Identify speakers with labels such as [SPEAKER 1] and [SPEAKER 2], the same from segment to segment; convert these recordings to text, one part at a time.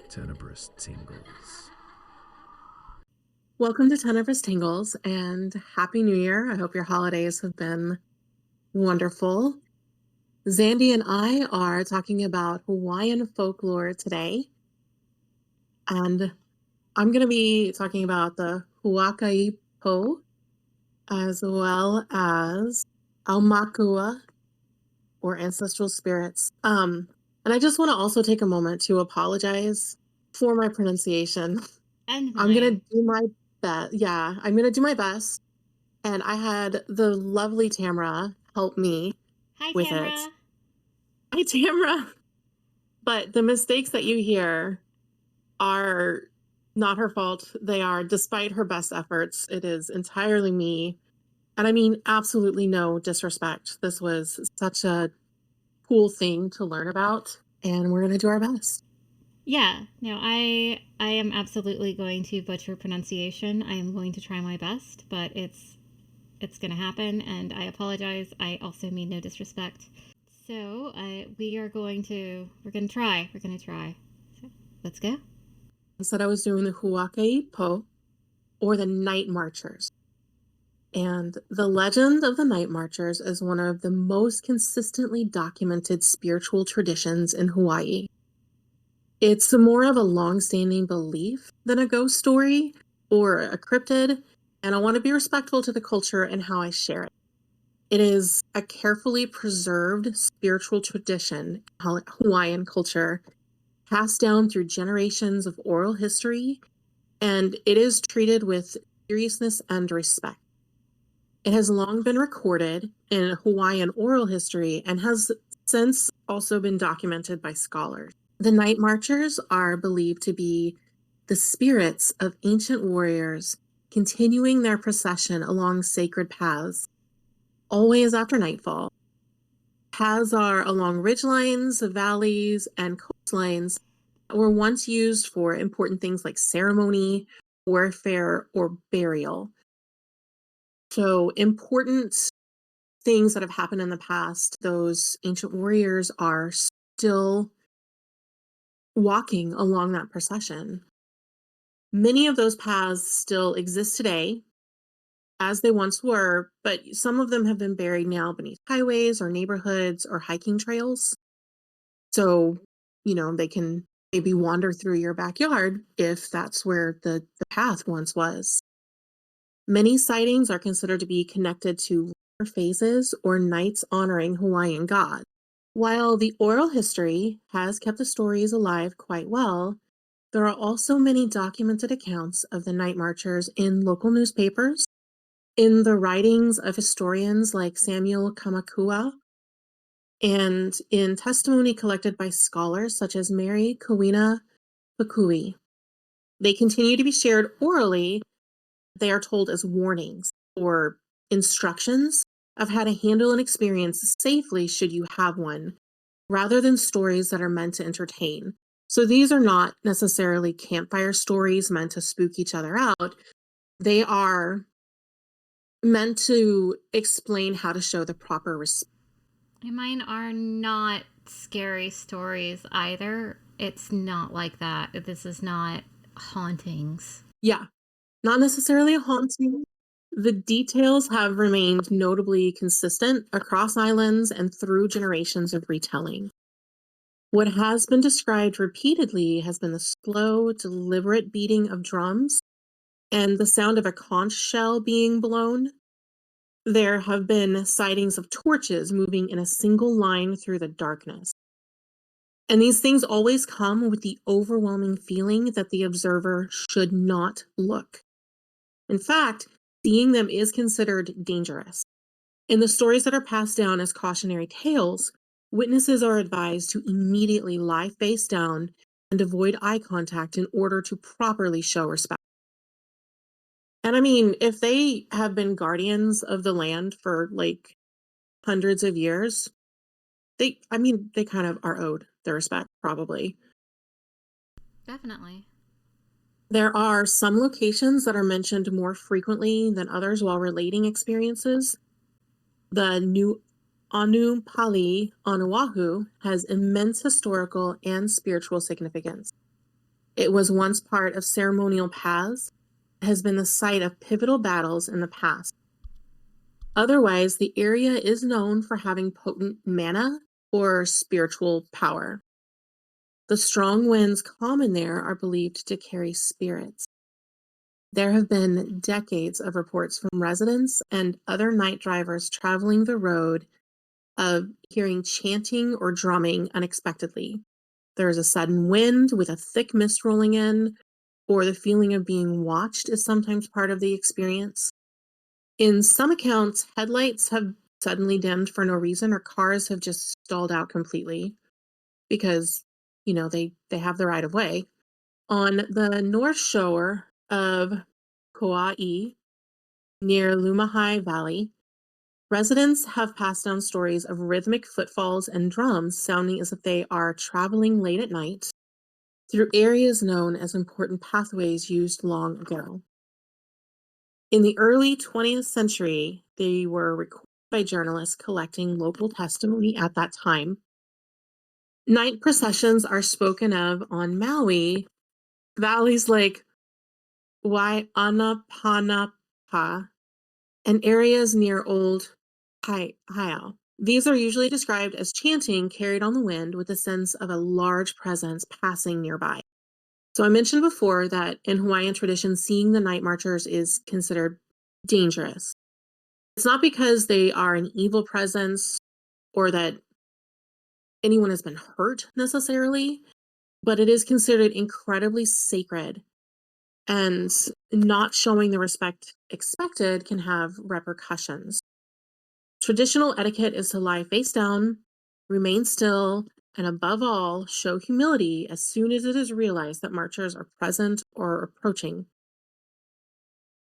[SPEAKER 1] Tenebrous Tingles.
[SPEAKER 2] Welcome to Tenebrous Tingles and Happy New Year. I hope your holidays have been wonderful. Zandi and I are talking about Hawaiian folklore today. And I'm going to be talking about the Huakai Po as well as Aumakua or ancestral spirits. And I just want to also take a moment to apologize for my pronunciation.
[SPEAKER 3] And
[SPEAKER 2] I'm going
[SPEAKER 3] mine.
[SPEAKER 2] to do my best. Yeah, I'm going to do my best. And I had the lovely Tamara help me
[SPEAKER 3] Hi,
[SPEAKER 2] with
[SPEAKER 3] Tamara.
[SPEAKER 2] it. Hi, Tamara. But the mistakes that you hear are not her fault. They are, despite her best efforts, it is entirely me. And I mean, absolutely no disrespect. This was such a cool thing to learn about, and we're going to do our best.
[SPEAKER 3] Yeah, no, I am absolutely going to butcher pronunciation. I am going to try my best, but it's going to happen, and I apologize. I also mean no disrespect. So we're going to try. So let's go.
[SPEAKER 2] I said I was doing the Huakai Po, or the Night Marchers. And the legend of the Night Marchers is one of the most consistently documented spiritual traditions in Hawaii. It's more of a long-standing belief than a ghost story or a cryptid, and I want to be respectful to the culture and how I share it. It is a carefully preserved spiritual tradition in Hawaiian culture, passed down through generations of oral history, and it is treated with seriousness and respect. It has long been recorded in Hawaiian oral history and has since also been documented by scholars. The Night Marchers are believed to be the spirits of ancient warriors continuing their procession along sacred paths, always after nightfall. Paths are along ridgelines, valleys, and coastlines that were once used for important things like ceremony, warfare, or burial. So important things that have happened in the past, those ancient warriors are still walking along that procession. Many of those paths still exist today, as they once were, but some of them have been buried now beneath highways or neighborhoods or hiking trails. So, they can maybe wander through your backyard if that's where the path once was. Many sightings are considered to be connected to lunar phases or nights honoring Hawaiian gods. While the oral history has kept the stories alive quite well, there are also many documented accounts of the night marchers in local newspapers, in the writings of historians like Samuel Kamakua, and in testimony collected by scholars such as Mary Kawina Pakui. They continue to be shared orally. They are told as warnings or instructions of how to handle an experience safely should you have one, rather than stories that are meant to entertain. So these are not necessarily campfire stories meant to spook each other out. They are meant to explain how to show the proper respect.
[SPEAKER 3] And mine are not scary stories either. It's not like that. This is not hauntings.
[SPEAKER 2] Yeah, not necessarily a haunting. The details have remained notably consistent across islands and through generations of retelling. What has been described repeatedly has been the slow, deliberate beating of drums and the sound of a conch shell being blown. There have been sightings of torches moving in a single line through the darkness. And these things always come with the overwhelming feeling that the observer should not look. In fact, seeing them is considered dangerous. In the stories that are passed down as cautionary tales, witnesses are advised to immediately lie face down and avoid eye contact in order to properly show respect. And I mean, if they have been guardians of the land for like hundreds of years, they kind of are owed their respect, probably.
[SPEAKER 3] Definitely.
[SPEAKER 2] There are some locations that are mentioned more frequently than others while relating experiences. The New Anu Pali on Oahu has immense historical and spiritual significance. It was once part of ceremonial paths, has been the site of pivotal battles in the past. Otherwise, the area is known for having potent mana or spiritual power. The strong winds common there are believed to carry spirits. There have been decades of reports from residents and other night drivers traveling the road of hearing chanting or drumming unexpectedly. There is a sudden wind with a thick mist rolling in, or the feeling of being watched is sometimes part of the experience. In some accounts, headlights have suddenly dimmed for no reason, or cars have just stalled out completely because, they have the right of way. On the north shore of Kauai, near Lumahai Valley, residents have passed down stories of rhythmic footfalls and drums sounding as if they are traveling late at night through areas known as important pathways used long ago. In the early 20th century, they were recorded by journalists collecting local testimony at that time. Night processions are spoken of on Maui, valleys like Waianapanapa, and areas near Old Haiau. These are usually described as chanting carried on the wind with a sense of a large presence passing nearby. So I mentioned before that in Hawaiian tradition, seeing the night marchers is considered dangerous. It's not because they are an evil presence or that anyone has been hurt necessarily, but it is considered incredibly sacred, and not showing the respect expected can have repercussions. Traditional etiquette is to lie face down, remain still, and above all, show humility as soon as it is realized that marchers are present or approaching.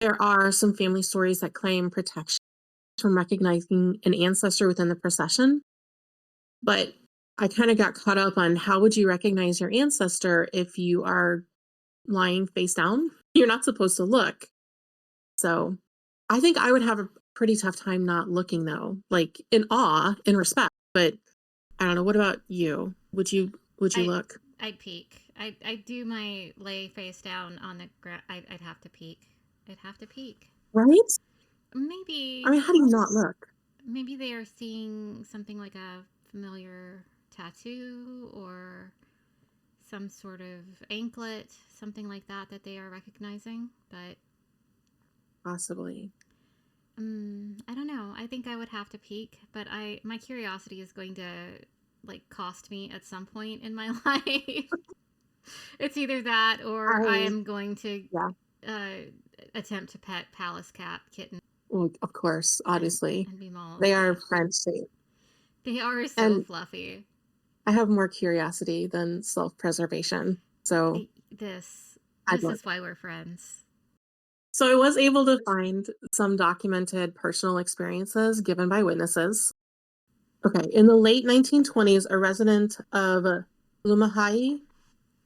[SPEAKER 2] There are some family stories that claim protection from recognizing an ancestor within the procession, but I kind of got caught up on how would you recognize your ancestor if you are lying face down? You're not supposed to look. So I think I would have a pretty tough time not looking though, like in awe, in respect, but I don't know. What about you? Would you look?
[SPEAKER 3] I'd peek. I'd do my lay face down on the ground. I'd have to peek. I'd have to peek.
[SPEAKER 2] Right?
[SPEAKER 3] Maybe.
[SPEAKER 2] I mean, how do you not look?
[SPEAKER 3] Maybe they are seeing something like a familiar tattoo or some sort of anklet, something like that they are recognizing. But
[SPEAKER 2] Possibly.
[SPEAKER 3] I don't know. I think I would have to peek, but my curiosity is going to cost me at some point in my life. It's either that or I am going to attempt to pet Palace cat kitten.
[SPEAKER 2] Well, of course, obviously.
[SPEAKER 3] And be mauled.
[SPEAKER 2] They are French shaped.
[SPEAKER 3] They are so fluffy.
[SPEAKER 2] I have more curiosity than self-preservation. So
[SPEAKER 3] this is why we're friends.
[SPEAKER 2] So I was able to find some documented personal experiences given by witnesses. Okay, in the late 1920s, a resident of Lumahai,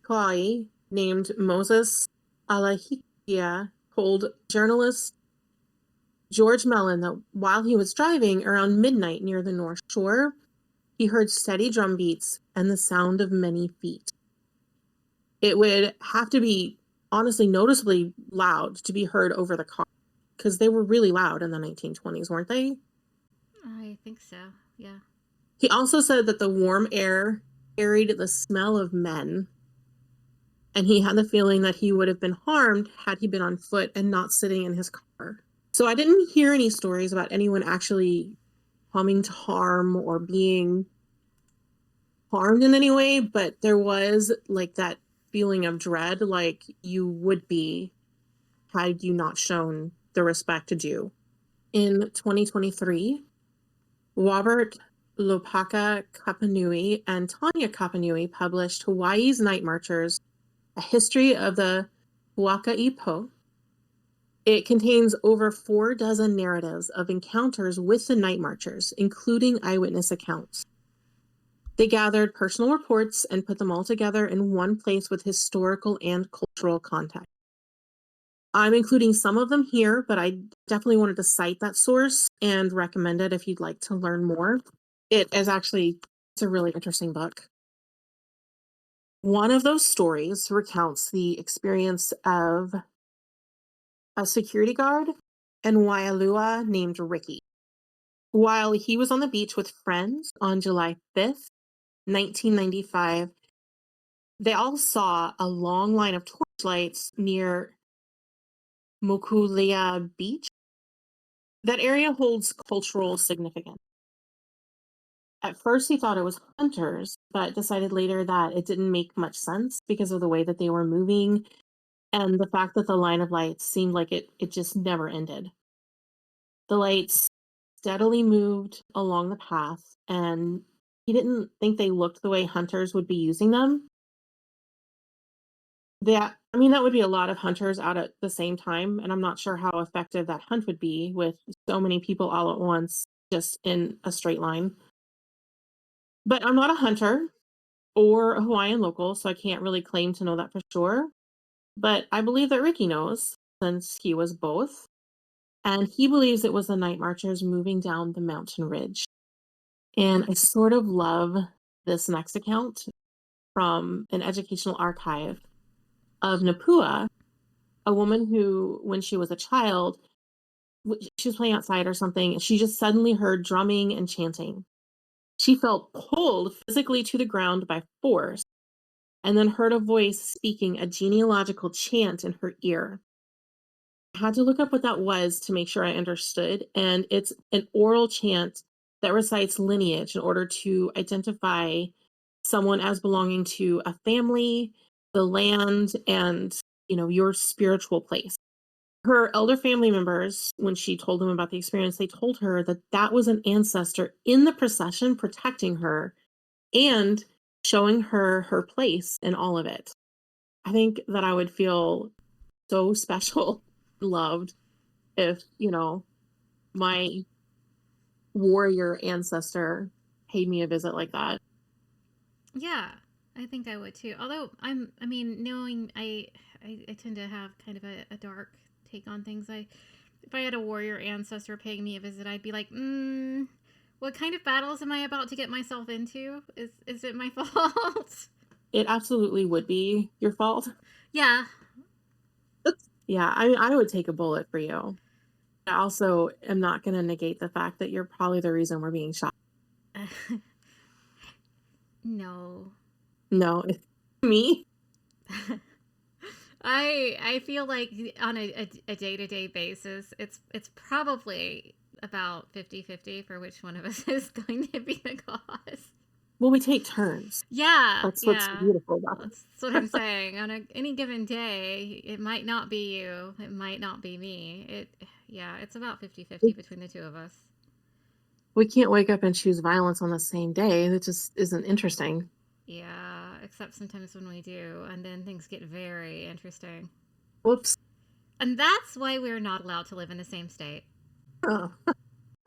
[SPEAKER 2] Kauai, named Moses Alahikia, told journalist George Mellon that while he was driving around midnight near the North Shore, he heard steady drum beats and the sound of many feet. It would have to be honestly noticeably loud to be heard over the car, because they were really loud in the 1920s, weren't they?
[SPEAKER 3] I think so, yeah.
[SPEAKER 2] He also said that the warm air carried the smell of men, and he had the feeling that he would have been harmed had he been on foot and not sitting in his car. So I didn't hear any stories about anyone actually coming to harm or being harmed in any way, but there was that feeling of dread, like you would be had you not shown the respect due. In 2023, Robert Lopaka Kapanui and Tanya Kapanui published Hawaii's Night Marchers, A History of the Huaka'i Po. It contains over 4 dozen narratives of encounters with the night marchers, including eyewitness accounts. They gathered personal reports and put them all together in one place with historical and cultural context. I'm including some of them here, but I definitely wanted to cite that source and recommend it if you'd like to learn more. It's a really interesting book. One of those stories recounts the experience of a security guard in Waialua named Ricky. While he was on the beach with friends on July 5th, 1995, they all saw a long line of torchlights near Mokulea Beach. That area holds cultural significance. At first, he thought it was hunters, but decided later that it didn't make much sense because of the way that they were moving and the fact that the line of lights seemed like it just never ended. The lights steadily moved along the path, and he didn't think they looked the way hunters would be using them. That would be a lot of hunters out at the same time, and I'm not sure how effective that hunt would be with so many people all at once, just in a straight line. But I'm not a hunter or a Hawaiian local, so I can't really claim to know that for sure. But I believe that Ricky knows, since he was both, and he believes it was the night marchers moving down the mountain ridge. And I sort of love this next account from an educational archive of Napua, a woman who, when she was a child, she was playing outside or something, and she just suddenly heard drumming and chanting. She felt pulled physically to the ground by force and then heard a voice speaking a genealogical chant in her ear. I had to look up what that was to make sure I understood, and it's an oral chant that recites lineage in order to identify someone as belonging to a family, the land, and your spiritual place. Her elder family members, when she told them about the experience, they told her that that was an ancestor in the procession protecting her and showing her her place in all of it. I think that I would feel so special, loved if, my warrior ancestor paid me a visit like that.
[SPEAKER 3] Yeah, I think I would too. Although knowing I tend to have kind of a dark take on things. If I had a warrior ancestor paying me a visit, I'd be like, what kind of battles am I about to get myself into? Is it my fault?
[SPEAKER 2] It absolutely would be your fault.
[SPEAKER 3] Yeah.
[SPEAKER 2] Yeah, I would take a bullet for you. I also am not going to negate the fact that you're probably the reason we're being shot.
[SPEAKER 3] No.
[SPEAKER 2] No, it's me.
[SPEAKER 3] I feel like on a day-to-day basis, it's probably about 50-50 for which one of us is going to be the cause.
[SPEAKER 2] Well, we take turns.
[SPEAKER 3] Yeah,
[SPEAKER 2] That's what's beautiful about it.
[SPEAKER 3] That's what I'm saying. On any given day, it might not be you. It might not be me. It's about 50-50 between the two of us.
[SPEAKER 2] We can't wake up and choose violence on the same day. That just isn't interesting.
[SPEAKER 3] Yeah, except sometimes when we do, and then things get very interesting.
[SPEAKER 2] Whoops.
[SPEAKER 3] And that's why we're not allowed to live in the same state.
[SPEAKER 2] Oh.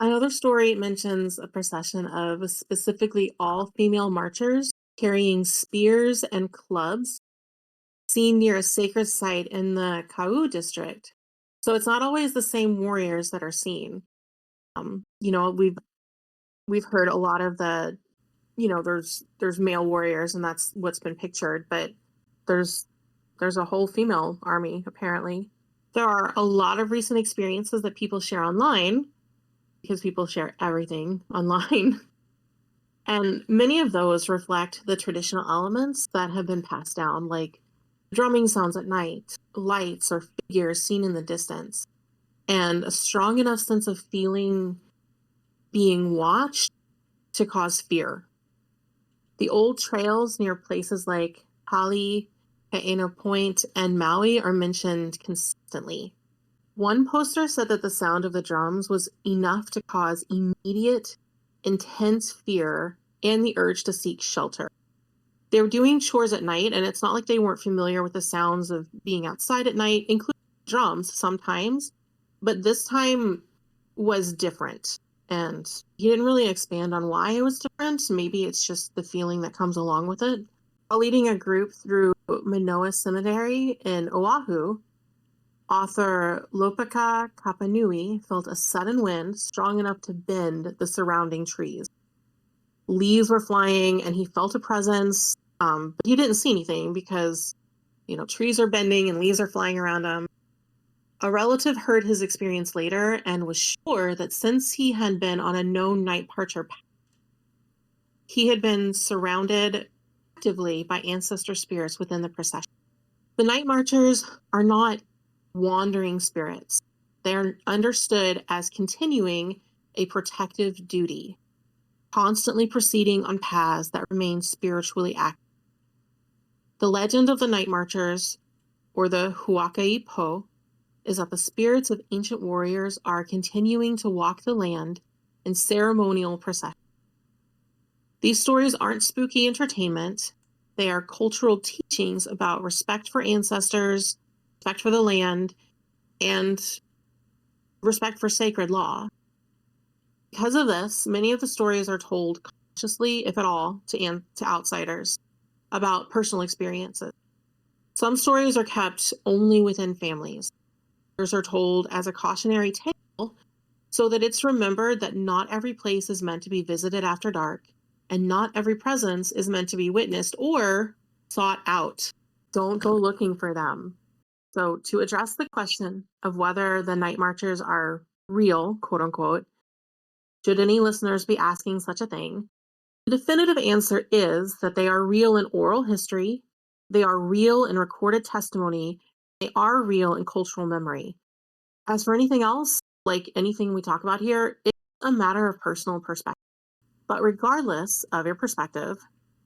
[SPEAKER 2] Another story mentions a procession of specifically all female marchers carrying spears and clubs seen near a sacred site in the Kau district. So it's not always the same warriors that are seen. We've heard a lot of the, there's male warriors and that's what's been pictured, but there's a whole female army apparently. There are a lot of recent experiences that people share online because people share everything online. And many of those reflect the traditional elements that have been passed down, like drumming sounds at night, lights or figures seen in the distance, and a strong enough sense of feeling being watched to cause fear. The old trails near places like Pali, Kaena Point, and Maui are mentioned consistently. One poster said that the sound of the drums was enough to cause immediate, intense fear and the urge to seek shelter. They were doing chores at night, and it's not like they weren't familiar with the sounds of being outside at night, including drums sometimes, but this time was different. And he didn't really expand on why it was different. Maybe it's just the feeling that comes along with it. While leading a group through Manoa Cemetery in Oahu, author Lopaka Kapanui felt a sudden wind strong enough to bend the surrounding trees. Leaves were flying, and he felt a presence But he didn't see anything because, trees are bending and leaves are flying around him. A relative heard his experience later and was sure that since he had been on a known night marcher path, he had been surrounded actively by ancestor spirits within the procession. The night marchers are not wandering spirits. They are understood as continuing a protective duty, constantly proceeding on paths that remain spiritually active. The legend of the night marchers, or the Huakai Po, is that the spirits of ancient warriors are continuing to walk the land in ceremonial procession. These stories aren't spooky entertainment. They are cultural teachings about respect for ancestors, respect for the land, and respect for sacred law. Because of this, many of the stories are told cautiously, if at all, to outsiders about personal experiences. Some stories are kept only within families. Others are told as a cautionary tale so that it's remembered that not every place is meant to be visited after dark, and not every presence is meant to be witnessed or sought out. Don't go looking for them. So to address the question of whether the night marchers are real, quote unquote, should any listeners be asking such a thing, the definitive answer is that they are real in oral history, they are real in recorded testimony, they are real in cultural memory. As for anything else, like anything we talk about here, it's a matter of personal perspective. But regardless of your perspective,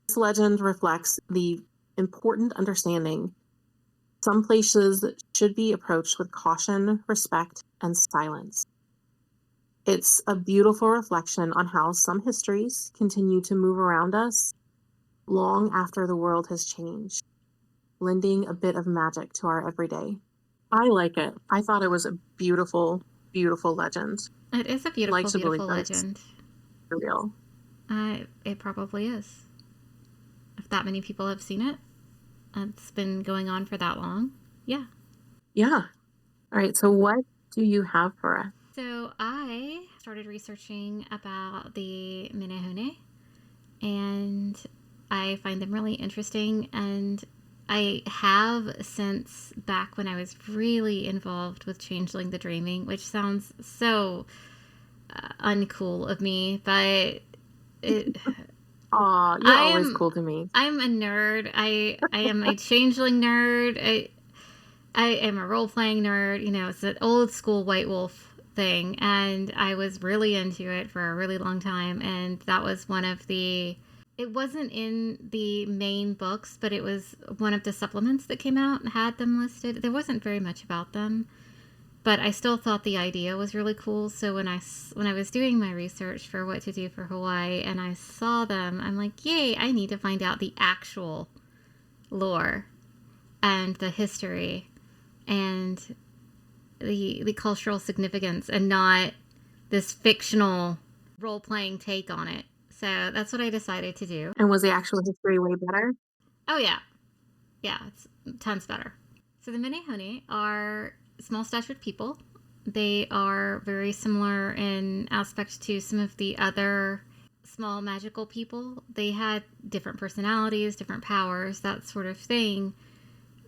[SPEAKER 2] this legend reflects the important understanding some places should be approached with caution, respect, and silence. It's a beautiful reflection on how some histories continue to move around us long after the world has changed, lending a bit of magic to our everyday. I like it. I thought it was a beautiful, beautiful legend.
[SPEAKER 3] It is a beautiful, beautiful legend.
[SPEAKER 2] For real.
[SPEAKER 3] It probably is. If that many people have seen it, it's been going on for that long. Yeah.
[SPEAKER 2] Yeah. All right. So what do you have for us?
[SPEAKER 3] So I started researching about the Menehune, and I find them really interesting. And I have since back when I was really involved with Changeling the Dreaming, which sounds so uncool of me, but it...
[SPEAKER 2] Aw, you're always cool to me.
[SPEAKER 3] I'm a nerd. I am a Changeling nerd. I am a role-playing nerd. It's an old school White Wolf thing, and I was really into it for a really long time, and that was one of the... It wasn't in the main books, but it was one of the supplements that came out and had them listed. There wasn't very much about them, but I still thought the idea was really cool. So when I was doing my research for what to do for Hawaii and I saw them, I'm like, yay, I need to find out the actual lore and the history and the cultural significance, and not this fictional role-playing take on it. So that's what I decided to do.
[SPEAKER 2] And was the actual history way better?
[SPEAKER 3] Oh, yeah. Yeah, it's tons better. So the Menehune are small-statured people. They are very similar in aspects to some of the other small magical people. They had different personalities, different powers, that sort of thing.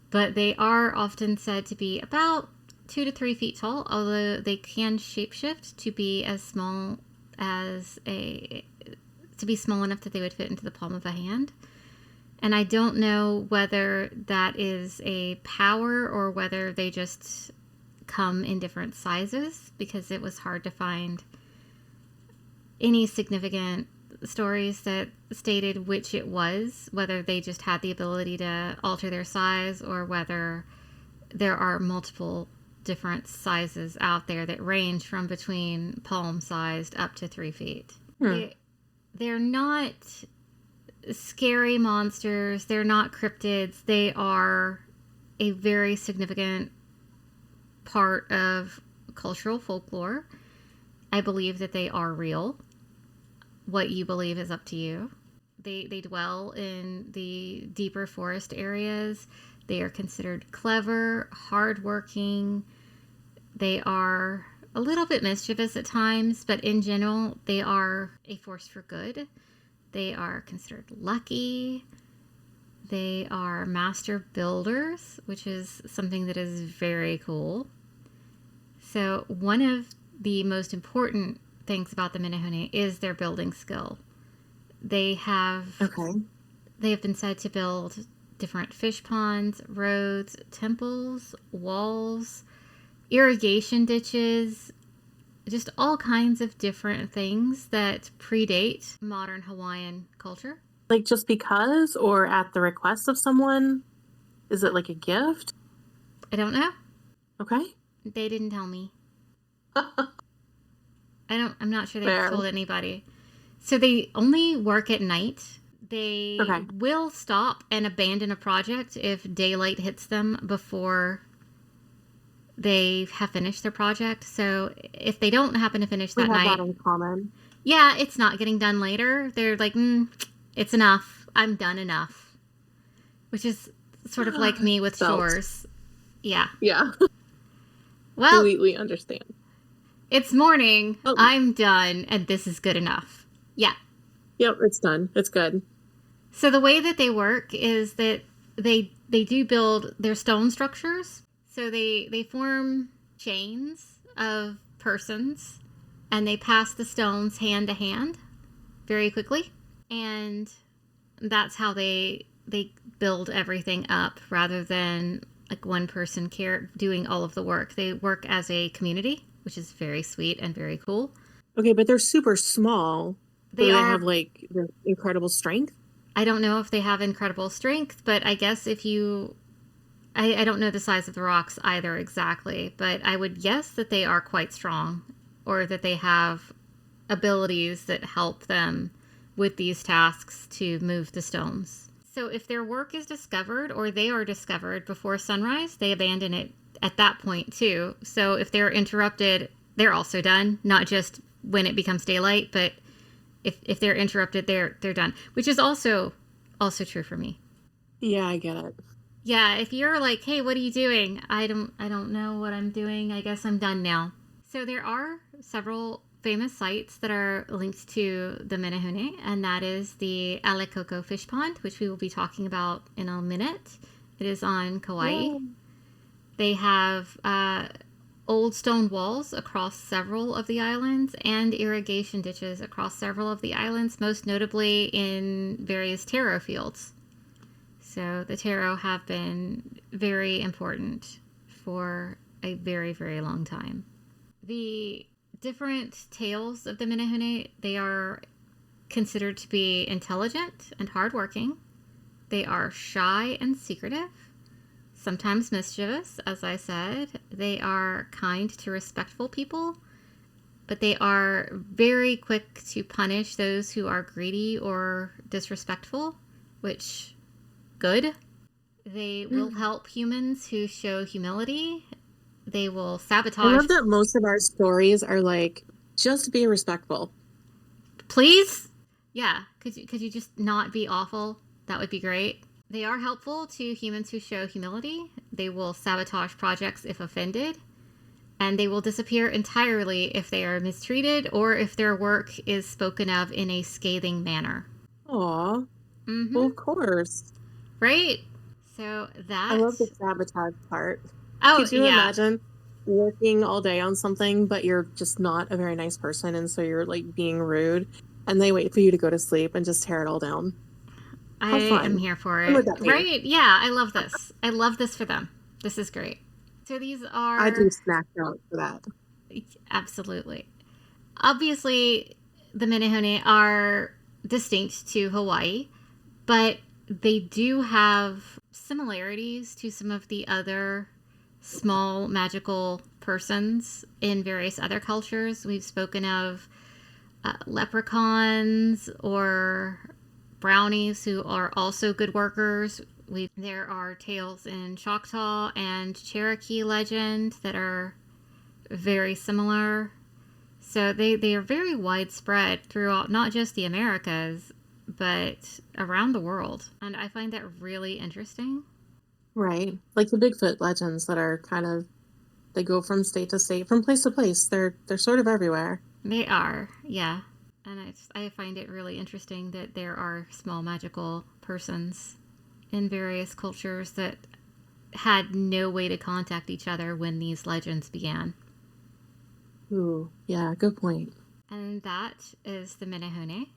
[SPEAKER 3] But they are often said to be about 2 to 3 feet tall, although they can shapeshift to be small enough that they would fit into the palm of a hand. And I don't know whether that is a power or whether they just come in different sizes, because it was hard to find any significant stories that stated which it was, whether they just had the ability to alter their size or whether there are multiple different sizes out there that range from between palm sized up to 3 feet. They're not scary monsters. They're not cryptids. They are a very significant part of cultural folklore. I believe that they are real. What you believe is up to you. They dwell in the deeper forest areas. They are considered clever, hardworking. They are a little bit mischievous at times, but in general, they are a force for good. They are considered lucky. They are master builders, which is something that is very cool. So one of the most important things about the Menehune is their building skill. They have been said to build different fish ponds, roads, temples, walls, irrigation ditches, just all kinds of different things that predate modern Hawaiian culture.
[SPEAKER 2] Like just because, or at the request of someone? Is it like a gift?
[SPEAKER 3] I don't know.
[SPEAKER 2] Okay.
[SPEAKER 3] They didn't tell me. I'm not sure they've
[SPEAKER 2] Fair.
[SPEAKER 3] told anybody. So they only work at night. They will stop and abandon a project if daylight hits them before they have finished their project. So if they don't happen to finish that night,
[SPEAKER 2] we have that in common.
[SPEAKER 3] Yeah, it's not getting done later. They're like, it's enough. I'm done enough. Which is sort of like me with chores. Yeah.
[SPEAKER 2] Yeah.
[SPEAKER 3] Well,
[SPEAKER 2] completely understand.
[SPEAKER 3] It's morning. Oh. I'm done, and this is good enough. Yeah.
[SPEAKER 2] Yep, it's done. It's good.
[SPEAKER 3] So the way that they work is that they do build their stone structures. So they form chains of persons, and they pass the stones hand to hand very quickly. And that's how they build everything up rather than like one person doing all of the work. They work as a community, which is very sweet and very cool.
[SPEAKER 2] Okay, but they're super small. They have like the incredible strength.
[SPEAKER 3] I don't know if they have incredible strength, but I guess if you... I don't know the size of the rocks either exactly, but I would guess that they are quite strong, or that they have abilities that help them with these tasks to move the stones. So if their work is discovered, or they are discovered before sunrise, they abandon it at that point too. So if they're interrupted, they're also done, not just when it becomes daylight, but if they're interrupted, they're done, which is also true for me.
[SPEAKER 2] Yeah, I get it.
[SPEAKER 3] Yeah, if you're like, hey, what are you doing? I don't know what I'm doing. I guess I'm done now. So there are several famous sites that are linked to the Menehune, and that is the Alekoko Fish Pond, which we will be talking about in a minute. It is on Kauai. Yeah. They have old stone walls across several of the islands and irrigation ditches across several of the islands, most notably in various taro fields. So the taro have been very important for a very, very long time. The different tales of the Menehune, they are considered to be intelligent and hardworking. They are shy and secretive, sometimes mischievous, as I said. They are kind to respectful people, but they are very quick to punish those who are greedy or disrespectful, which... good. They will help humans who show humility. They will sabotage.
[SPEAKER 2] I love that most of our stories are like, just be respectful.
[SPEAKER 3] Please? Yeah. Could you just not be awful? That would be great. They are helpful to humans who show humility. They will sabotage projects if offended. And they will disappear entirely if they are mistreated or if their work is spoken of in a scathing manner.
[SPEAKER 2] Aw. Mm-hmm. Well, of course.
[SPEAKER 3] Right? So that...
[SPEAKER 2] I love the sabotage part. Oh, could you imagine working all day on something, but you're just not a very nice person, and so you're like being rude, and they wait for you to go to sleep and just tear it all down?
[SPEAKER 3] I am here for it. Right? Yeah, I love this. I love this for them. This is great. So these are...
[SPEAKER 2] I do snack out for that.
[SPEAKER 3] Absolutely. Obviously, the Menehune are distinct to Hawaii, but they do have similarities to some of the other small magical persons in various other cultures. We've spoken of leprechauns or brownies who are also good workers. There are tales in Choctaw and Cherokee legend that are very similar. So they are very widespread throughout not just the Americas, but around the world. And I find that really interesting.
[SPEAKER 2] Right. Like the Bigfoot legends that are kind of, they go from state to state, from place to place. They're sort of everywhere.
[SPEAKER 3] They are, yeah. And I find it really interesting that there are small magical persons in various cultures that had no way to contact each other when these legends began.
[SPEAKER 2] Ooh, yeah, good point.
[SPEAKER 3] And that is the Menehune.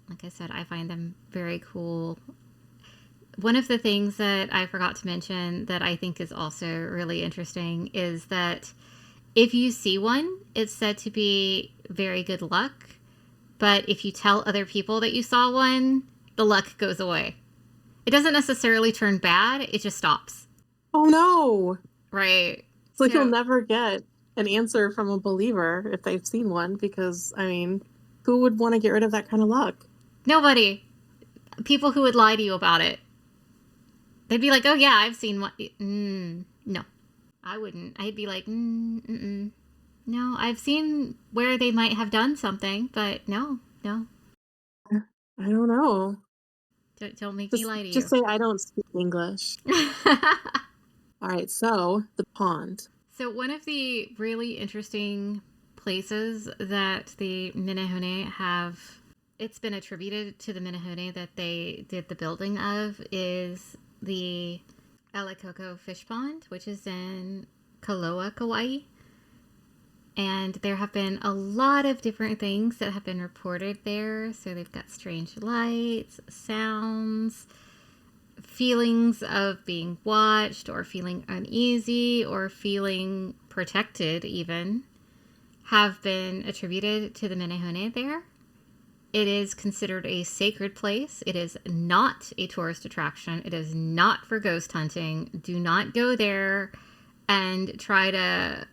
[SPEAKER 3] Like I said, I find them very cool. One of the things that I forgot to mention that I think is also really interesting is that if you see one, it's said to be very good luck. But if you tell other people that you saw one, the luck goes away. It doesn't necessarily turn bad, it just stops.
[SPEAKER 2] Oh no!
[SPEAKER 3] Right.
[SPEAKER 2] It's like you'll never get an answer from a believer if they've seen one, because, I mean, who would want to get rid of that kind of luck?
[SPEAKER 3] Nobody. People who would lie to you about it. They'd be like, oh yeah, I've seen one. No, I wouldn't. I'd be like, no, I've seen where they might have done something, but no.
[SPEAKER 2] I don't know.
[SPEAKER 3] Don't make me lie to you.
[SPEAKER 2] Just say I don't speak English. All right, so the pond.
[SPEAKER 3] So one of the really interesting places that the Menehune have, it's been attributed to the Menehune that they did the building of, is the Alikoko Fish Pond, which is in Kaloa, Kauai. And there have been a lot of different things that have been reported there. So they've got strange lights, sounds, feelings of being watched or feeling uneasy or feeling protected even have been attributed to the Menehune there. It is considered a sacred place. It is not a tourist attraction. It is not for ghost hunting. Do not go there and try to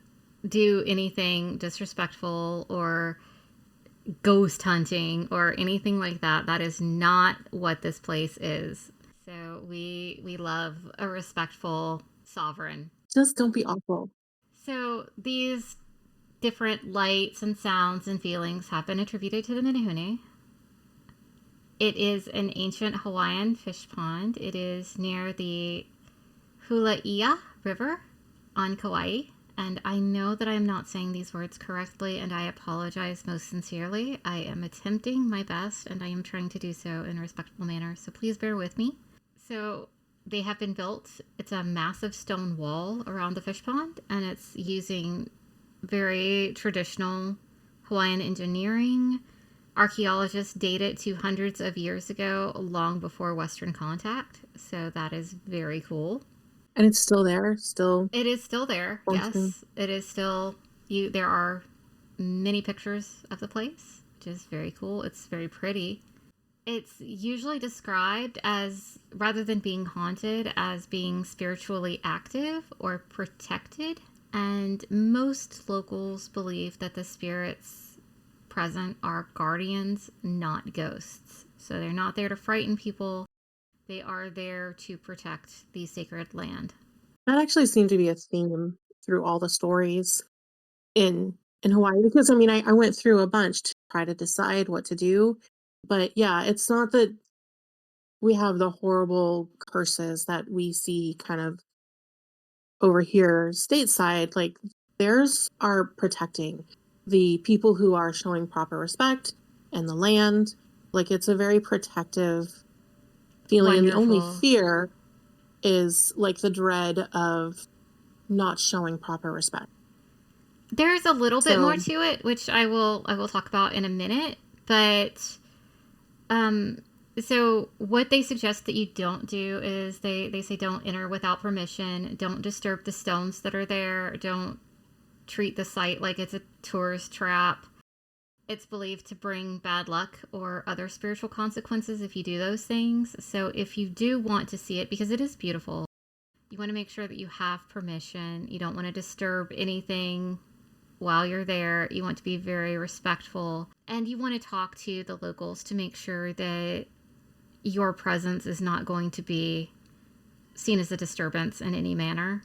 [SPEAKER 3] do anything disrespectful or ghost hunting or anything like that. That is not what this place is. So we love a respectful sovereign.
[SPEAKER 2] Just don't be awful.
[SPEAKER 3] So these different lights and sounds and feelings have been attributed to the Menehune. It is an ancient Hawaiian fish pond. It is near the Hulaia River on Kauai. And I know that I'm not saying these words correctly, and I apologize most sincerely. I am attempting my best, and I am trying to do so in a respectful manner, so please bear with me. So they have been built. It's a massive stone wall around the fish pond, and it's using very traditional Hawaiian engineering. Archaeologists date it to hundreds of years ago, long before Western contact. So that is very cool.
[SPEAKER 2] And it's still there?
[SPEAKER 3] It is still there, yes. It is still... There are many pictures of the place, which is very cool. It's very pretty. It's usually described as, rather than being haunted, as being spiritually active or protected. And most locals believe that the spirits present are guardians, not ghosts. So they're not there to frighten people. They are there to protect the sacred land.
[SPEAKER 2] That actually seemed to be a theme through all the stories in Hawaii, because I mean, I went through a bunch to try to decide what to do. But yeah, it's not that we have the horrible curses that we see kind of over here stateside. Like, theirs are protecting the people who are showing proper respect and the land. Like, it's a very protective feeling.
[SPEAKER 3] Wonderful.
[SPEAKER 2] And the only fear is like the dread of not showing proper respect.
[SPEAKER 3] There's a little bit more to it, which I will talk about in a minute. But so what they suggest that you don't do is they say don't enter without permission, don't disturb the stones that are there, don't treat the site like it's a tourist trap. It's believed to bring bad luck or other spiritual consequences if you do those things. So if you do want to see it, because it is beautiful, you want to make sure that you have permission. You don't want to disturb anything while you're there. You want to be very respectful. And you want to talk to the locals to make sure that your presence is not going to be seen as a disturbance in any manner.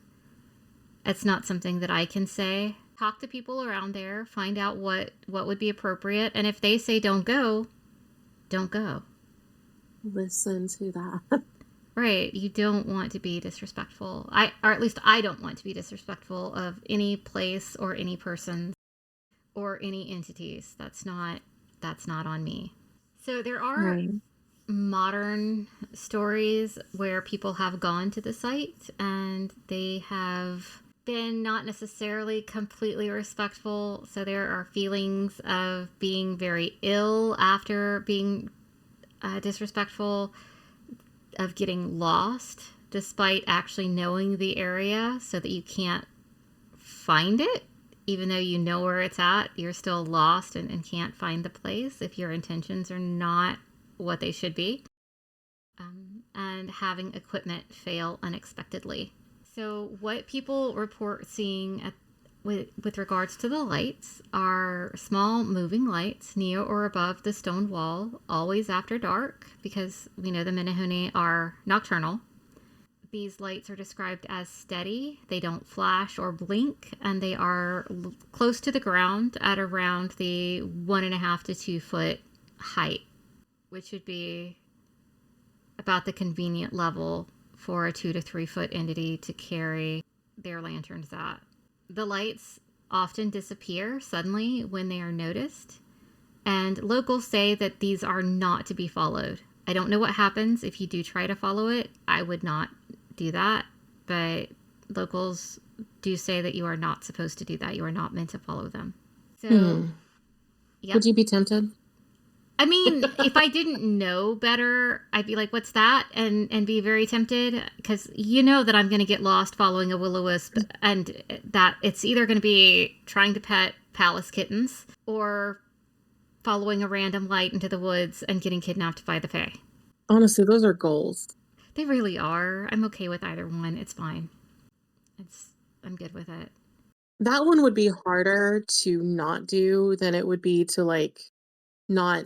[SPEAKER 3] It's not something that I can say. Talk to people around there, find out what would be appropriate, and if they say don't go, don't go.
[SPEAKER 2] Listen to that.
[SPEAKER 3] Right, you don't want to be disrespectful. Or at least I don't want to be disrespectful of any place or any person or any entities. That's not on me. So there are modern stories where people have gone to the site and they have been not necessarily completely respectful. So there are feelings of being very ill after being disrespectful, of getting lost despite actually knowing the area, so that you can't find it. Even though you know where it's at, you're still lost and can't find the place if your intentions are not what they should be. And having equipment fail unexpectedly. So what people report seeing with regards to the lights are small moving lights near or above the stone wall, always after dark, because we know the Menehune are nocturnal. These lights are described as steady. They don't flash or blink, and they are close to the ground at around the 1.5 to 2 foot height, which would be about the convenient level for a 2 to 3 foot entity to carry their lanterns at. The lights often disappear suddenly when they are noticed, and locals say that these are not to be followed. I don't know what happens if you do try to follow it. I would not do that, but locals do say that you are not supposed to do that. You are not meant to follow them. So,
[SPEAKER 2] Yep. Would you be tempted?
[SPEAKER 3] I mean, if I didn't know better, I'd be like, what's that? And be very tempted, because you know that I'm going to get lost following a will-o-wisp, and that it's either going to be trying to pet palace kittens or following a random light into the woods and getting kidnapped by the Fae.
[SPEAKER 2] Honestly, those are goals.
[SPEAKER 3] They really are. I'm okay with either one. It's fine. I'm good with it.
[SPEAKER 2] That one would be harder to not do than it would be to, like, not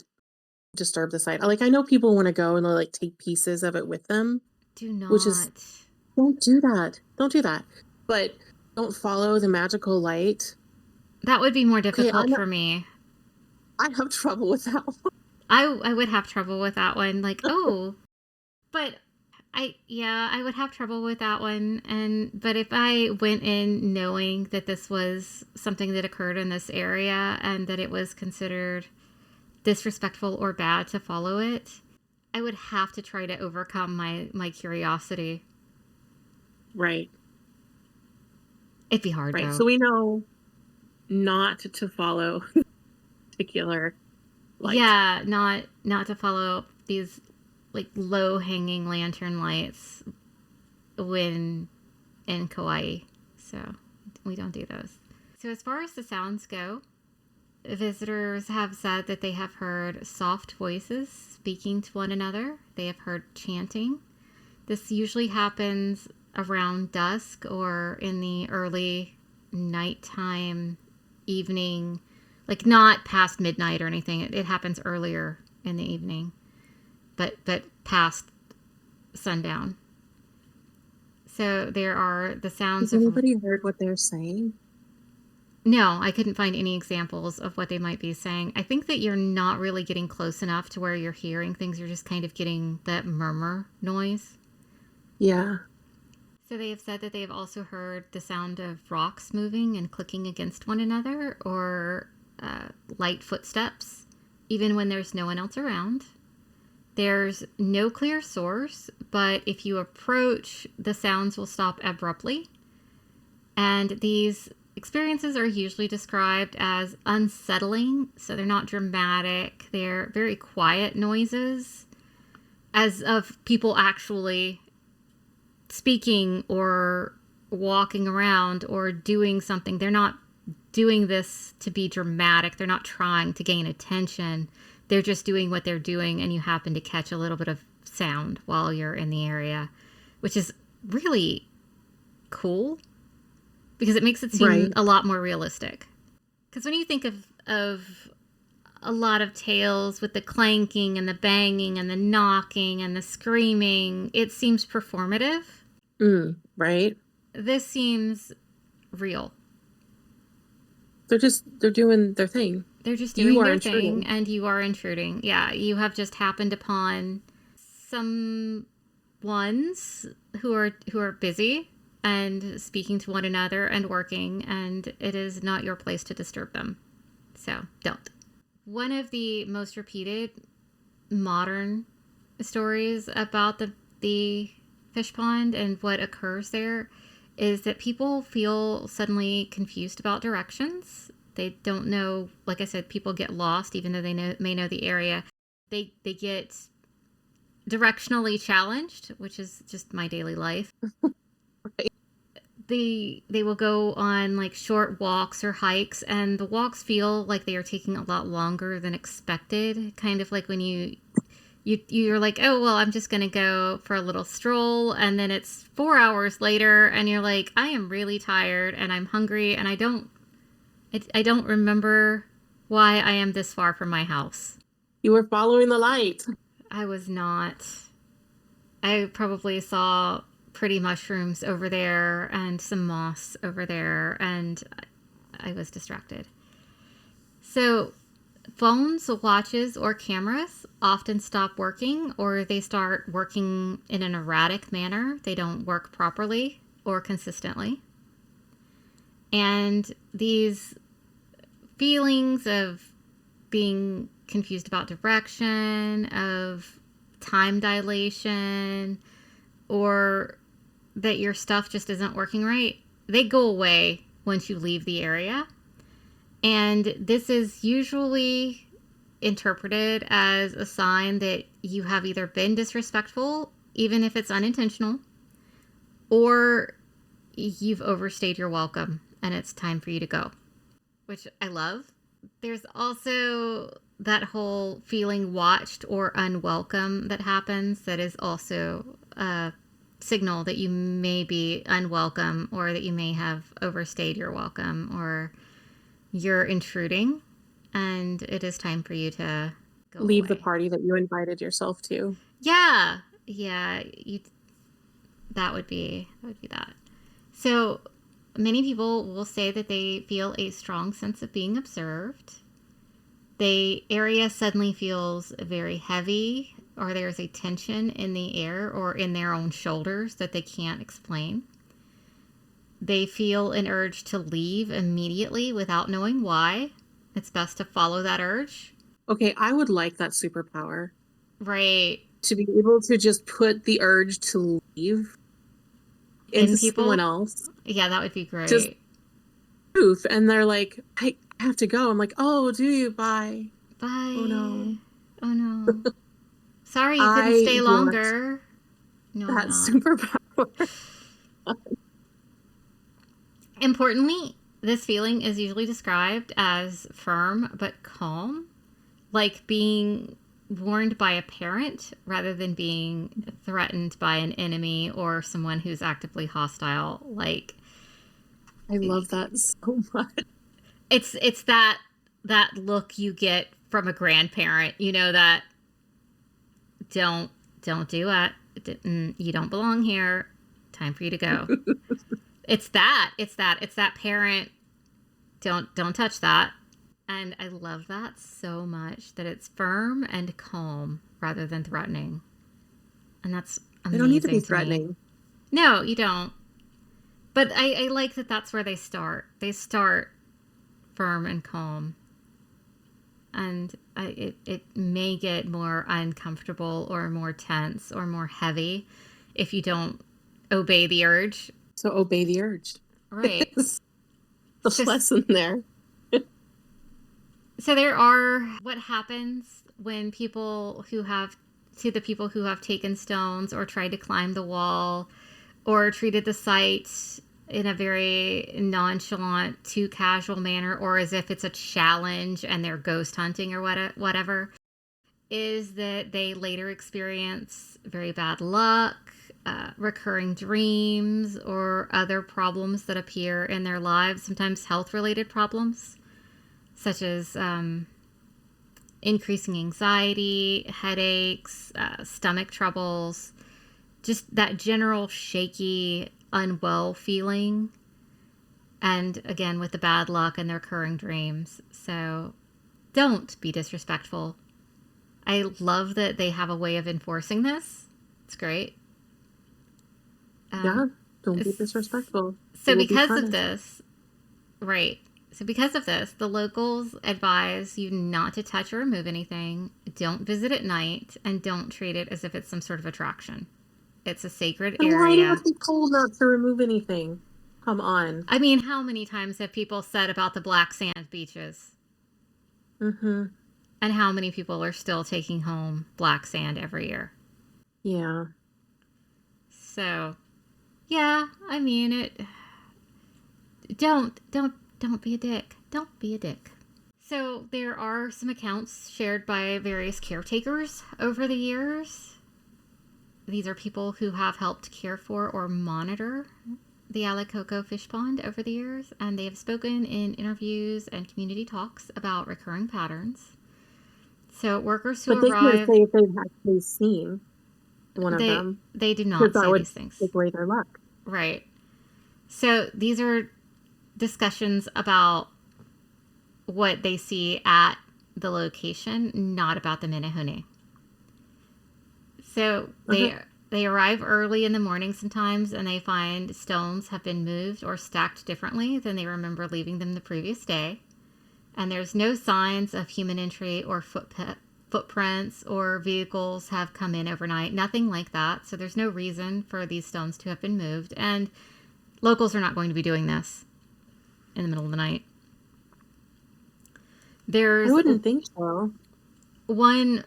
[SPEAKER 2] disturb the site. Like, I know people want to go and they'll, like, take pieces of it with them.
[SPEAKER 3] Do not.
[SPEAKER 2] Which is, don't do that. Don't do that. But don't follow the magical light.
[SPEAKER 3] That would be more difficult for me.
[SPEAKER 2] I have trouble with that one.
[SPEAKER 3] I would have trouble with that one. Like, oh, but I would have trouble with that one. But if I went in knowing that this was something that occurred in this area and that it was considered disrespectful or bad to follow it, I would have to try to overcome my curiosity.
[SPEAKER 2] Right.
[SPEAKER 3] It'd be hard,
[SPEAKER 2] right.
[SPEAKER 3] Though.
[SPEAKER 2] So we know not to follow particular light.
[SPEAKER 3] Yeah, not to follow these like low hanging lantern lights when in Kauai. So we don't do those. So as far as the sounds go, visitors have said that they have heard soft voices speaking to one another. They have heard chanting. This usually happens around dusk or in the early nighttime, evening, like not past midnight or anything. It happens earlier in the evening, but past sundown. So there are the sounds
[SPEAKER 2] Has anybody heard what they're saying?
[SPEAKER 3] No, I couldn't find any examples of what they might be saying. I think that you're not really getting close enough to where you're hearing things. You're just kind of getting that murmur noise.
[SPEAKER 2] Yeah.
[SPEAKER 3] So they have said that they have also heard the sound of rocks moving and clicking against one another, or light footsteps, even when there's no one else around. There's no clear source, but if you approach, the sounds will stop abruptly. And these experiences are usually described as unsettling, so they're not dramatic. They're very quiet noises, as of people actually speaking or walking around or doing something. They're not doing this to be dramatic. They're not trying to gain attention. They're just doing what they're doing, and you happen to catch a little bit of sound while you're in the area, which is really cool because it makes it seem a lot more realistic. Because when you think of a lot of tales with the clanking and the banging and the knocking and the screaming, it seems performative.
[SPEAKER 2] Right.
[SPEAKER 3] This seems real.
[SPEAKER 2] They're doing their thing.
[SPEAKER 3] They're just doing their thing, and you are intruding. Yeah, you have just happened upon some ones who are busy and speaking to one another and working, and it is not your place to disturb them. So don't. One of the most repeated modern stories about the fish pond and what occurs there is that people feel suddenly confused about directions. They don't know, like I said, people get lost even though they may know the area. They get directionally challenged, which is just my daily life.
[SPEAKER 2] Right.
[SPEAKER 3] They will go on like short walks or hikes, and the walks feel like they are taking a lot longer than expected. Kind of like when you're like, oh well, I'm just gonna go for a little stroll, and then it's 4 hours later, and you're like, I am really tired and I'm hungry, and I don't remember why I am this far from my house.
[SPEAKER 2] You were following the light.
[SPEAKER 3] I was not. I probably saw pretty mushrooms over there and some moss over there, and I was distracted. So phones, watches, or cameras often stop working, or they start working in an erratic manner. They don't work properly or consistently. And these feelings of being confused about direction, of time dilation, or that your stuff just isn't working right, they go away once you leave the area. And this is usually interpreted as a sign that you have either been disrespectful, even if it's unintentional, or you've overstayed your welcome and it's time for you to go, which I love. There's also that whole feeling watched or unwelcome that happens that is also a signal that you may be unwelcome, or that you may have overstayed your welcome, or you're intruding and it is time for you to go
[SPEAKER 2] Leave
[SPEAKER 3] away.
[SPEAKER 2] the party that you invited yourself to.
[SPEAKER 3] Yeah, that would be that. So many people will say that they feel a strong sense of being observed. The area suddenly feels very heavy, or there's a tension in the air or in their own shoulders that they can't explain. They feel an urge to leave immediately without knowing why. It's best to follow that urge.
[SPEAKER 2] Okay, I would like that superpower.
[SPEAKER 3] Right.
[SPEAKER 2] To be able to just put the urge to leave into someone else.
[SPEAKER 3] Yeah, that would be great.
[SPEAKER 2] Just proof, and they're like, I have to go. I'm like, oh, do you? Bye.
[SPEAKER 3] Bye.
[SPEAKER 2] Oh no.
[SPEAKER 3] Oh no. Sorry you couldn't stay longer. No,
[SPEAKER 2] that superpower.
[SPEAKER 3] Importantly, this feeling is usually described as firm but calm, like being warned by a parent rather than being threatened by an enemy or someone who's actively hostile. Like,
[SPEAKER 2] I love that so much.
[SPEAKER 3] It's that look you get from a grandparent, you know, that don't do it. You don't belong here. Time for you to go. It's that parent. Don't touch that. And I love that so much, that it's firm and calm rather than threatening. And that's amazing.
[SPEAKER 2] They don't need to be threatening.
[SPEAKER 3] No, you don't. But I like that that's where they start. They start firm and calm. And it may get more uncomfortable or more tense or more heavy if you don't obey the urge.
[SPEAKER 2] So obey the urge.
[SPEAKER 3] Right.
[SPEAKER 2] The lesson there.
[SPEAKER 3] So there are, what happens when the people who have taken stones or tried to climb the wall or treated the site in a very nonchalant, too casual manner, or as if it's a challenge and they're ghost hunting or whatever, is that they later experience very bad luck, recurring dreams, or other problems that appear in their lives, sometimes health-related problems, such as increasing anxiety, headaches, stomach troubles, just that general shaky, unwell feeling. And again, with the bad luck and the recurring dreams. So don't be disrespectful. I love that they have a way of enforcing this. It's great.
[SPEAKER 2] Yeah, don't be disrespectful.
[SPEAKER 3] So because of this, right. So because of this, the locals advise you not to touch or remove anything. don't visit at night, and don't treat it as if it's some sort of attraction. It's a sacred
[SPEAKER 2] And why do you
[SPEAKER 3] area.
[SPEAKER 2] have to be told not to remove anything? Come on.
[SPEAKER 3] I mean, how many times have people said about the black sand beaches?
[SPEAKER 2] Mm-hmm.
[SPEAKER 3] And how many people are still taking home black sand every year?
[SPEAKER 2] Yeah.
[SPEAKER 3] So, yeah, I mean, don't be a dick. Don't be a dick. So there are some accounts shared by various caretakers over the years. These are people who have helped care for or monitor the Alacoco fish pond over the years, and they have spoken in interviews and community talks about recurring patterns. So workers who
[SPEAKER 2] But they can't
[SPEAKER 3] arrive,
[SPEAKER 2] say if they've actually seen one of them.
[SPEAKER 3] they do
[SPEAKER 2] Because
[SPEAKER 3] not
[SPEAKER 2] that
[SPEAKER 3] say
[SPEAKER 2] would
[SPEAKER 3] these things.
[SPEAKER 2] take away their luck.
[SPEAKER 3] Right. So these are discussions about what they see at the location, not about the Menehune. So they arrive early in the morning sometimes, and they find stones have been moved or stacked differently than they remember leaving them the previous day. And there's no signs of human entry or footprints or vehicles have come in overnight. Nothing like that. So there's no reason for these stones to have been moved. And locals are not going to be doing this in the middle of the night. There's
[SPEAKER 2] I wouldn't think so.
[SPEAKER 3] one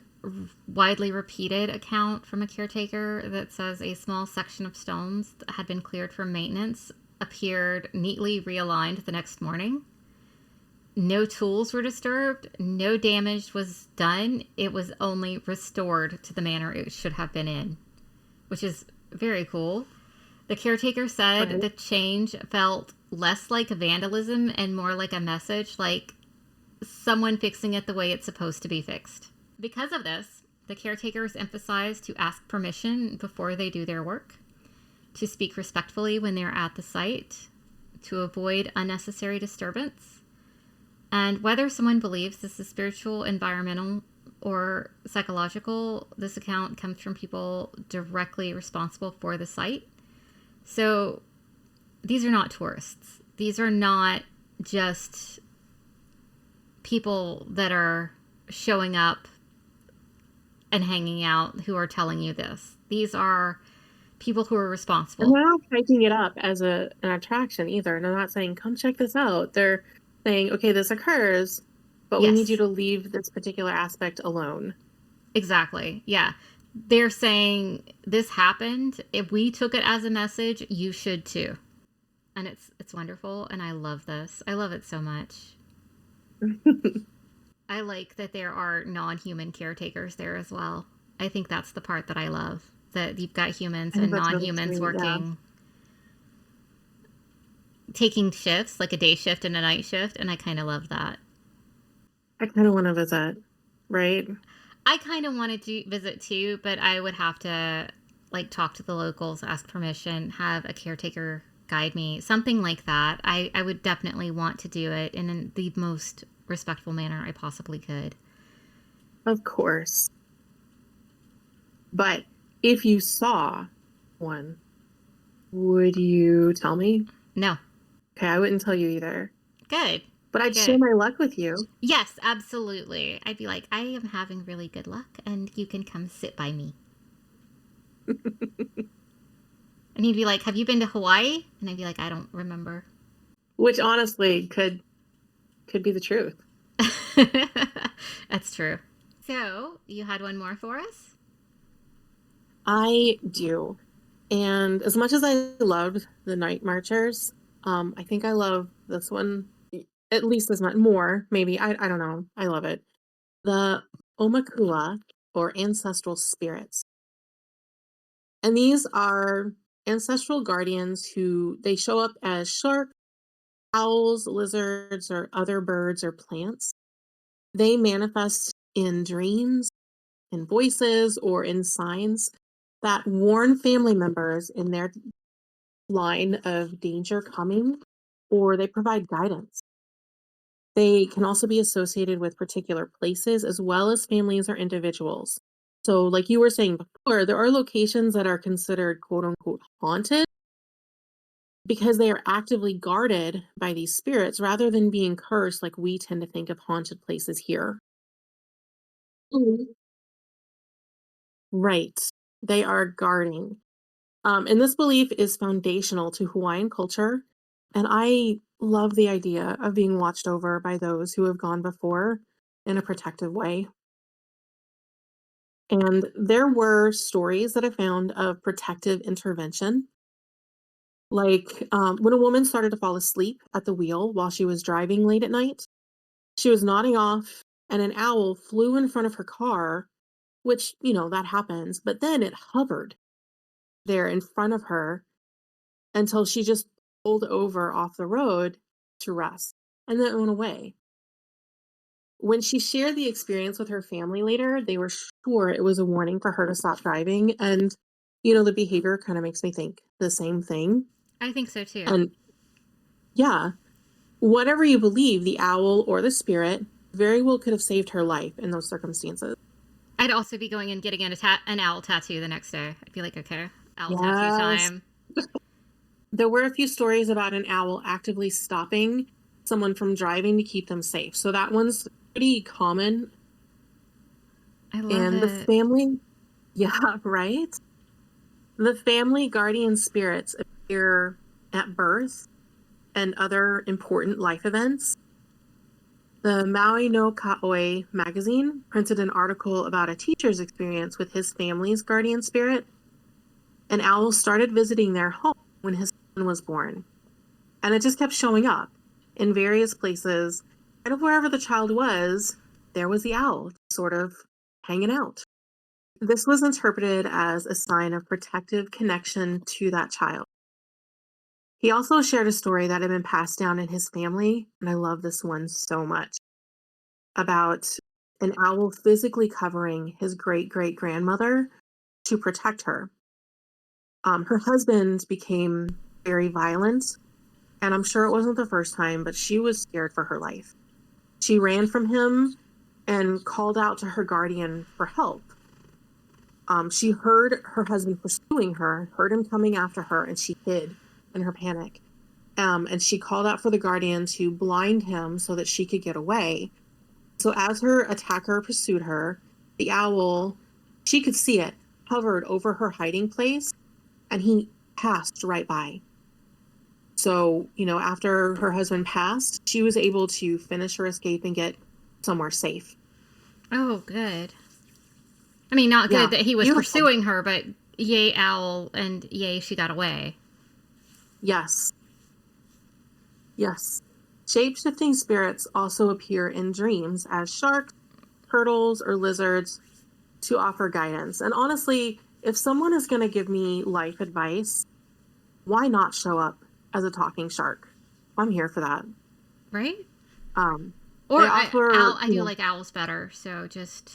[SPEAKER 3] widely repeated account from a caretaker that says a small section of stones that had been cleared for maintenance appeared neatly realigned the next morning. No tools were disturbed. No damage was done. It was only restored to the manner it should have been in, which is very cool. The caretaker said the change felt less like vandalism and more like a message, like someone fixing it the way it's supposed to be fixed. Because of this, the caretakers emphasize to ask permission before they do their work, to speak respectfully when they're at the site, to avoid unnecessary disturbance. And whether someone believes this is spiritual, environmental, or psychological, this account comes from people directly responsible for the site. So these are not tourists. These are not just people that are showing up and hanging out who are telling you this. These are people who are responsible.
[SPEAKER 2] And they're not hyping it up as an attraction either. They're not saying, come check this out. They're saying, okay, this occurs, but we need you to leave this particular aspect alone.
[SPEAKER 3] Exactly. Yeah. They're saying this happened. If we took it as a message, you should too. And it's wonderful. And I love this. I love it so much. I like that there are non-human caretakers there as well. I think that's the part that I love. That you've got humans and non-humans working, taking shifts, like a day shift and a night shift, and I kind of love that.
[SPEAKER 2] I kind of want to visit, right?
[SPEAKER 3] I kind of wanted to visit too, but I would have to like talk to the locals, ask permission, have a caretaker guide me, something like that. I would definitely want to do it in the most respectful manner I possibly could.
[SPEAKER 2] Of course. But if you saw one, would you tell me?
[SPEAKER 3] No.
[SPEAKER 2] Okay, I wouldn't tell you either.
[SPEAKER 3] Good.
[SPEAKER 2] But I'd share my luck with you.
[SPEAKER 3] Yes, absolutely. I'd be like, I am having really good luck, and you can come sit by me. And he'd be like, have you been to Hawaii? And I'd be like, I don't remember.
[SPEAKER 2] Which honestly could be the truth.
[SPEAKER 3] That's true. So, you had one more for us?
[SPEAKER 2] I do. And as much as I loved the Night Marchers, I think I love this one at least as much more, maybe. I don't know. I love it. The Omakua, or ancestral spirits. And these are ancestral guardians who they show up as sharks, owls, lizards, or other birds or plants. They manifest in dreams, in voices, or in signs that warn family members in their line of danger coming, or they provide guidance. They can also be associated with particular places as well as families or individuals. So, like you were saying before, there are locations that are considered quote unquote haunted because they are actively guarded by these spirits rather than being cursed like we tend to think of haunted places here. Mhm. Right. They are guarding. And this belief is foundational to Hawaiian culture. And I love the idea of being watched over by those who have gone before in a protective way. And there were stories that I found of protective intervention. Like when a woman started to fall asleep at the wheel while she was driving late at night, she was nodding off, and an owl flew in front of her car, which, that happens. But then it hovered there in front of her until she just pulled over off the road to rest, and then it went away. When she shared the experience with her family later, they were sure it was a warning for her to stop driving. And, the behavior kind of makes me think the same thing.
[SPEAKER 3] I think so too.
[SPEAKER 2] And yeah, whatever you believe, the owl or the spirit very well could have saved her life in those circumstances.
[SPEAKER 3] I'd also be going and getting an owl tattoo the next day. I'd be like, okay, owl tattoo
[SPEAKER 2] Yes.
[SPEAKER 3] time.
[SPEAKER 2] There were a few stories about an owl actively stopping someone from driving to keep them safe. So that one's pretty common
[SPEAKER 3] I love
[SPEAKER 2] in the
[SPEAKER 3] it.
[SPEAKER 2] family. Yeah, right? The family guardian spirits appear at birth and other important life events. The Maui no Kaoi magazine printed an article about a teacher's experience with his family's guardian spirit. An owl started visiting their home when his son was born. And it just kept showing up in various places. And wherever the child was, there was the owl, sort of hanging out. This was interpreted as a sign of protective connection to that child. He also shared a story that had been passed down in his family, and I love this one so much, about an owl physically covering his great great grandmother to protect her. Her husband became very violent, and I'm sure it wasn't the first time, but she was scared for her life. She ran from him and called out to her guardian for help. She heard her husband pursuing her, heard him coming after her, and she hid in her panic. And she called out for the guardian to blind him so that she could get away. So as her attacker pursued her, the owl, she could see it, hovered over her hiding place, and he passed right by. So, after her husband passed, she was able to finish her escape and get somewhere safe.
[SPEAKER 3] Oh, good. I mean, not
[SPEAKER 2] Yeah,
[SPEAKER 3] good that he was
[SPEAKER 2] beautiful.
[SPEAKER 3] pursuing her, but yay, owl, and yay, she got away.
[SPEAKER 2] Yes. Yes. Shape-shifting spirits also appear in dreams as sharks, turtles, or lizards to offer guidance. And honestly, if someone is going to give me life advice, why not show up as a talking shark? I'm here for that.
[SPEAKER 3] Right?
[SPEAKER 2] Um,
[SPEAKER 3] Or
[SPEAKER 2] they offer,
[SPEAKER 3] I do like owls better, so just...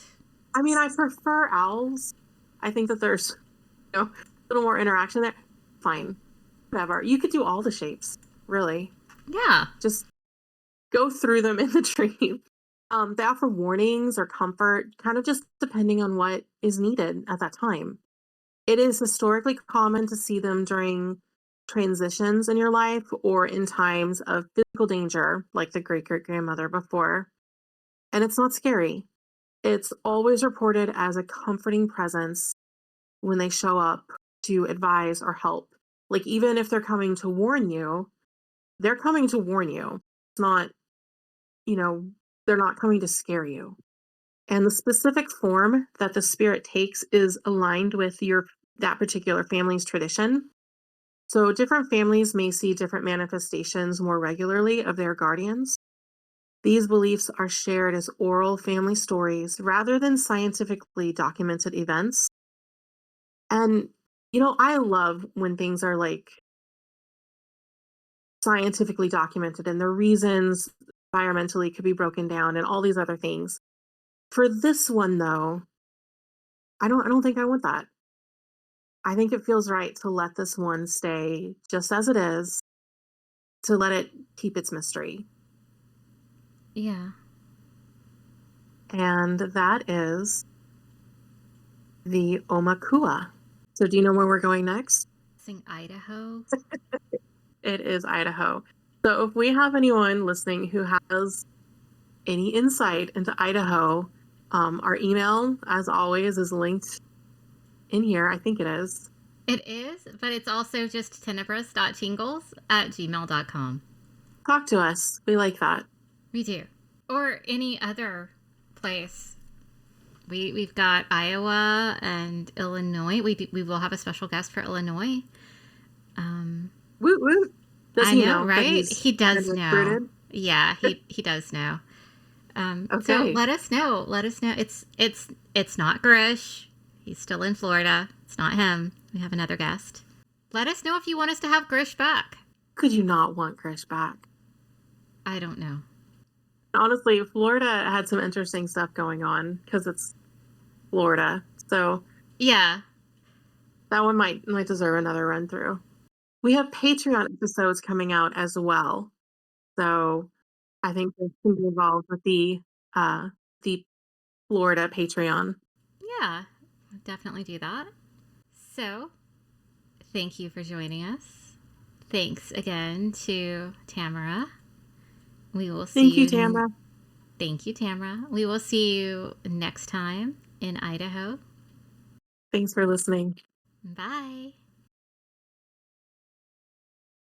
[SPEAKER 2] I mean, I prefer owls. I think that there's, a little more interaction there. Fine. Whatever. You could do all the shapes, really.
[SPEAKER 3] Yeah.
[SPEAKER 2] Just go through them in the dream. They offer warnings or comfort, kind of just depending on what is needed at that time. It is historically common to see them during transitions in your life or in times of physical danger, like the great great grandmother before. And it's not scary. It's always reported as a comforting presence when they show up to advise or help. Like, even if they're coming to warn you, they're coming to warn you. It's not, you know, they're not coming to scare you. And the specific form that the spirit takes is aligned with that particular family's tradition. So different families may see different manifestations more regularly of their guardians. These beliefs are shared as oral family stories rather than scientifically documented events. And, I love when things are like scientifically documented and the reasons environmentally could be broken down and all these other things. For this one though, I don't think I want that. I think it feels right to let this one stay just as it is, to let it keep its mystery.
[SPEAKER 3] Yeah.
[SPEAKER 2] And that is the Omakua. So do you know where we're going next?
[SPEAKER 3] Sing Idaho.
[SPEAKER 2] It is Idaho. So if we have anyone listening who has any insight into Idaho, Our email, as always, is linked in here. I think it is.
[SPEAKER 3] It is, but it's also just tenebrous.tingles@gmail.com.
[SPEAKER 2] Talk to us. We like that.
[SPEAKER 3] We do. Or any other place. We've got Iowa and Illinois. We will have a special guest for Illinois.
[SPEAKER 2] Woot woot. Does
[SPEAKER 3] I
[SPEAKER 2] he
[SPEAKER 3] know,
[SPEAKER 2] that
[SPEAKER 3] right?
[SPEAKER 2] he's
[SPEAKER 3] He does
[SPEAKER 2] been
[SPEAKER 3] know.
[SPEAKER 2] recruited?
[SPEAKER 3] Yeah, he does know. So
[SPEAKER 2] Okay.
[SPEAKER 3] let us know. Let us know. It's not Grish. He's still in Florida. It's not him. We have another guest. Let us know if you want us to have Grish back.
[SPEAKER 2] Could you not want Grish back?
[SPEAKER 3] I don't know.
[SPEAKER 2] Honestly, Florida had some interesting stuff going on because it's Florida. So
[SPEAKER 3] Yeah.
[SPEAKER 2] that one might deserve another run through. We have Patreon episodes coming out as well. So I think this can be involved with the Florida Patreon.
[SPEAKER 3] Yeah. Definitely do that. So, thank you for joining us. Thanks again to Tamara. We will see
[SPEAKER 2] Thank you, Tamara.
[SPEAKER 3] Thank you, Tamara. We will see you next time in Idaho.
[SPEAKER 2] Thanks for listening.
[SPEAKER 3] Bye.